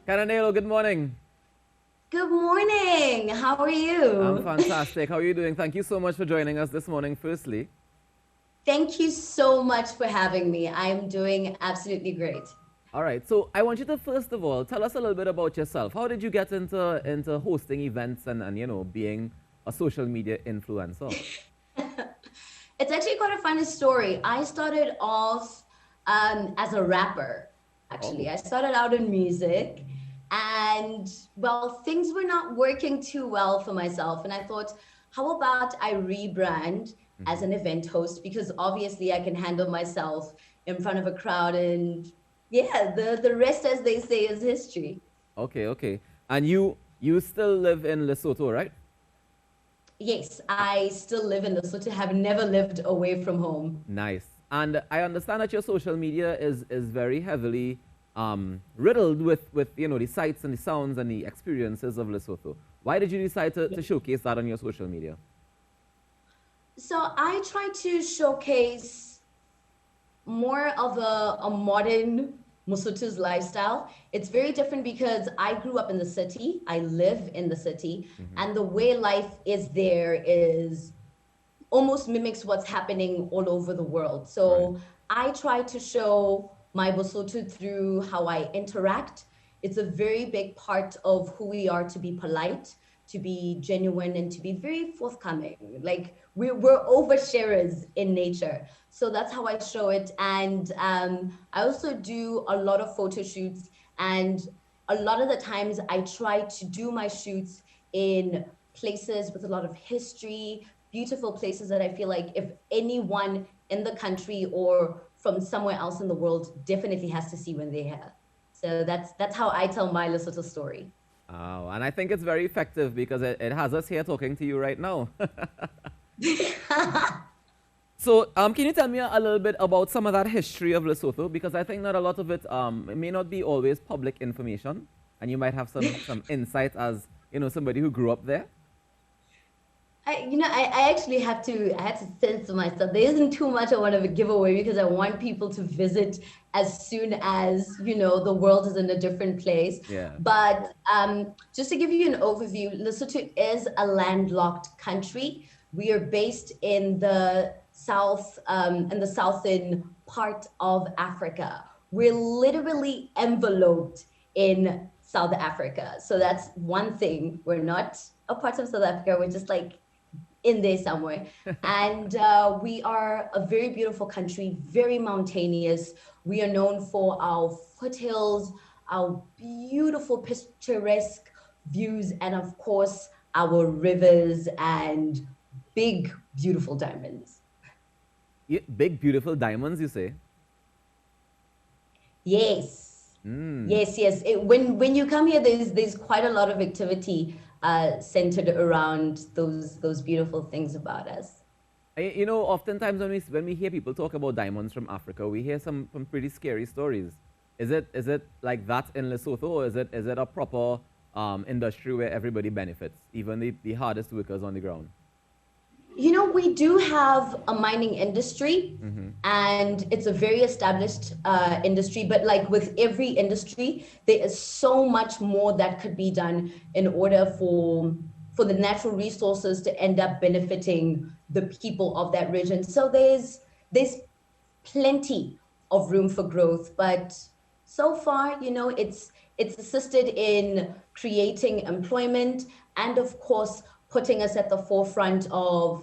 Kananelo, good morning. Good morning. How are I'm you? fantastic. How are you doing? Thank you so much for joining us this morning, firstly. Thank you so much for having me. I'm doing absolutely great. All right, so I want you to first of all tell us a little bit about yourself. How did you get into hosting events and being a social media influencer? It's actually quite a funny story. I started off as a rapper, actually. Oh, I started out in music, and well, things were not working too well for myself. And I thought, how about I rebrand as hmm, an event host? Because obviously I can handle myself in front of a crowd. And yeah, the rest, as they say, is history. okay, okay. And you still live in Lesotho, right? Yes, I still live in Lesotho, have never lived away from home. Nice. And I understand that your social media is very heavily riddled with the sights and the sounds and the experiences of Lesotho. Why did you decide to showcase that on your social media? So I try to showcase more of a modern Mosotho's lifestyle. It's very different because I grew up in the city, I live in the city, Hmm. and the way life is there is almost mimics what's happening all over the world. Right. So I try to show my Bosotho through how I interact. It's a very big part of who we are to be polite, to be genuine, and to be very forthcoming. Like we're oversharers in nature. So that's how I show it. And I also do a lot of photo shoots. And a lot of the times I try to do my shoots in places with a lot of history, beautiful places that I feel like if anyone in the country or from somewhere else in the world definitely has to see when they're here. So that's how I tell my little story. Oh, and I think it's very effective because it has us here talking to you right now. So, can you tell me a little bit about some of that history of Lesotho? Because I think that a lot of it, it may not be always public information, and you might have some insight as somebody who grew up there. I actually I had to censor myself. There isn't too much I want to give away because I want people to visit as soon as, the world is in a different place. Yeah. But just to give you an overview, Lesotho is a landlocked country. We are based in the in the southern part of Africa. We're literally enveloped in South Africa. So that's one thing. We're not a part of South Africa. We're just like in there somewhere. And we are a very beautiful country, very mountainous. We are known for our foothills, our beautiful, picturesque views, and of course, our rivers and big, beautiful diamonds. Yeah, big, beautiful diamonds, you say? Yes, Mm. yes. When you come here, there's quite a lot of activity centered around those beautiful things about us. Oftentimes when we hear people talk about diamonds from Africa, we hear some pretty scary stories. Is it like that in Lesotho, or is it a proper industry where everybody benefits, even the hardest workers on the ground? We do have a mining industry, Mm-hmm. and it's a very established industry. But like with every industry, there is so much more that could be done in order for the natural resources to end up benefiting the people of that region. So there's plenty of room for growth, but so far, it's assisted in creating employment and, of course, putting us at the forefront of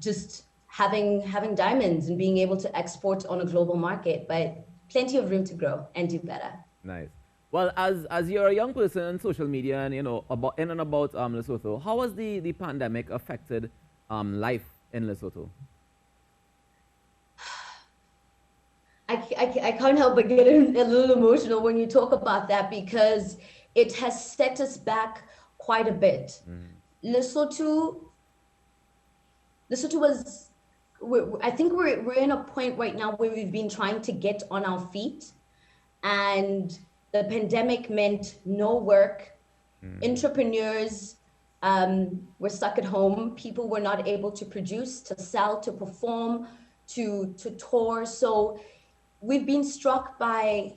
just having diamonds and being able to export on a global market. But plenty of room to grow and do better. Nice. Well, as you're a young person on social media and about in and about Lesotho, how has the pandemic affected life in Lesotho? I can't help but get a little emotional when you talk about that because it has set us back quite a bit. Mm. Lesotho, Lesotho was, I think we're in a point right now where we've been trying to get on our feet, and the pandemic meant no work. Mm. Entrepreneurs were stuck at home. People were not able to produce, to sell, to perform, to tour. So we've been struck by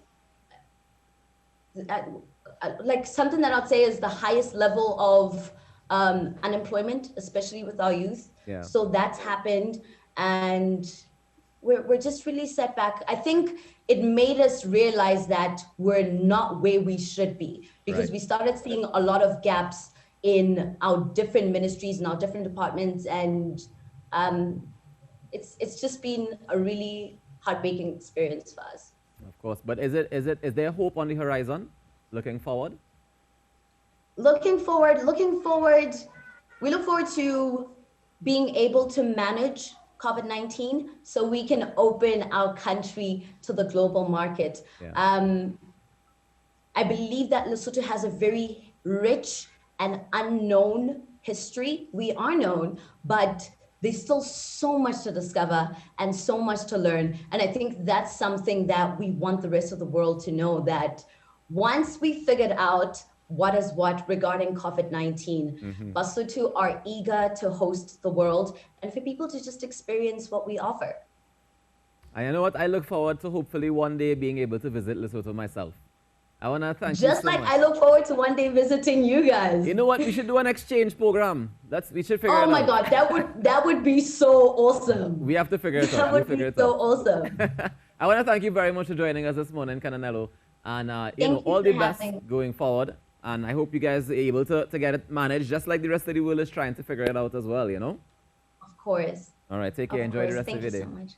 like something that I'd say is the highest level of unemployment, especially with our youth. Yeah. So that's happened, and we're just really set back. I think it made us realize that we're not where we should be, because Right. we started seeing a lot of gaps in our different ministries and our different departments, and it's just been a really heartbreaking experience for us. Of course. But is there hope on the horizon looking forward? Looking forward, we look forward to being able to manage COVID-19 so we can open our country to the global market. Yeah. I believe that Lesotho has a very rich and unknown history. We are known, but there's still so much to discover and so much to learn. And I think that's something that we want the rest of the world to know, that once we figured out what is what regarding COVID-19, Basotho are eager to host the world and for people to just experience what we offer. And you know what? I look forward to hopefully one day being able to visit Lesotho myself. I want to thank you Just so like much. I look forward to one day visiting you guys. You know what? We should do an exchange program. We should figure it out. Oh my God, that would be so awesome. We have to figure it out. That would be so awesome. I want to thank you very much for joining us this morning, Kananelo. And Thank you all the for best having me. going forward. And I hope you guys are able to get it managed, just like the rest of the world is trying to figure it out as well, you know? Of course. All right, take care. Of Enjoy the course. rest Thank of your you day. so much.